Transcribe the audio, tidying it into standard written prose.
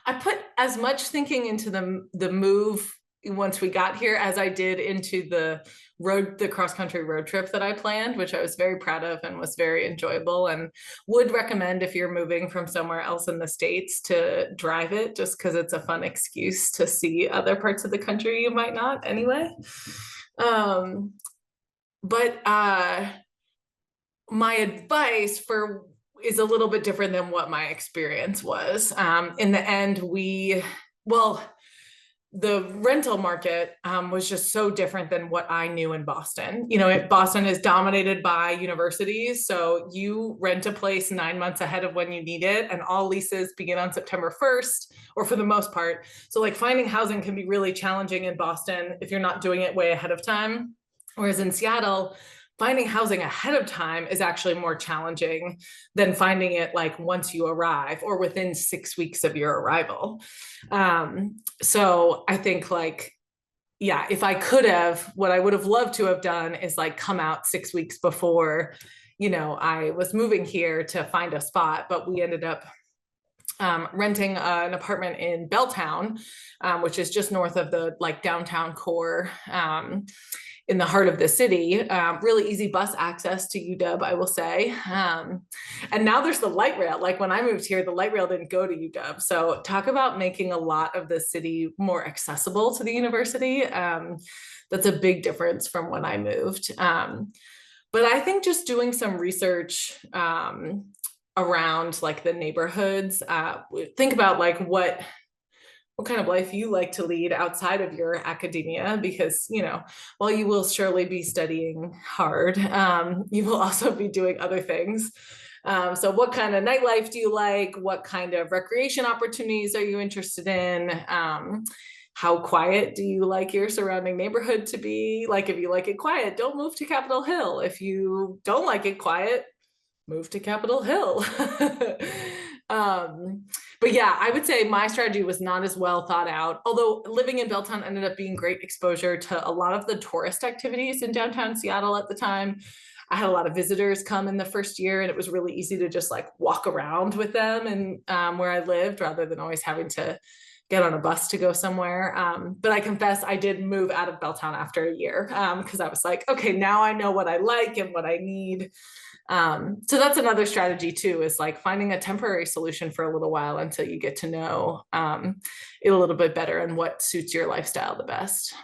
I put as much thinking into the move once we got here as I did into the cross country road trip that I planned, which I was very proud of and was very enjoyable, and would recommend if you're moving from somewhere else in the States to drive it, just because it's a fun excuse to see other parts of the country you might not anyway. Um, but my advice for is a little bit different than what my experience was. In the end, well, the rental market was just so different than what I knew in Boston. Boston is dominated by universities. So you rent a place 9 months ahead of when you need it, and all leases begin on September 1st, or for the most part. So, like, finding housing can be really challenging in Boston if you're not doing it way ahead of time. Whereas in Seattle, finding housing ahead of time is actually more challenging than finding it like once you arrive or within 6 weeks of your arrival. So I think, like, yeah, if I could have, what I would have loved to have done is like come out 6 weeks before, I was moving here to find a spot, but we ended up renting an apartment in Belltown, which is just north of the like downtown core, in the heart of the city. Really easy bus access to UW, I will say. And now there's the light rail. Like, when I moved here, the light rail didn't go to UW. So talk about making a lot of the city more accessible to the university. That's a big difference from when I moved. But I think just doing some research around like the neighborhoods, think about like what kind of life you like to lead outside of your academia, because while you will surely be studying hard, you will also be doing other things. So what kind of nightlife do you like? What kind of recreation opportunities are you interested in? How quiet do you like your surrounding neighborhood to be? Like, if you like it quiet, don't move to Capitol Hill. If you don't like it quiet, move to Capitol Hill. But yeah, I would say my strategy was not as well thought out, although living in Belltown ended up being great exposure to a lot of the tourist activities in downtown Seattle at the time. I had a lot of visitors come in the first year, and it was really easy to just like walk around with them and where I lived, rather than always having to get on a bus to go somewhere. But I confess I did move out of Belltown after a year, because I was like, okay, now I know what I like and what I need. So that's another strategy too, is like finding a temporary solution for a little while until you get to know it a little bit better and what suits your lifestyle the best.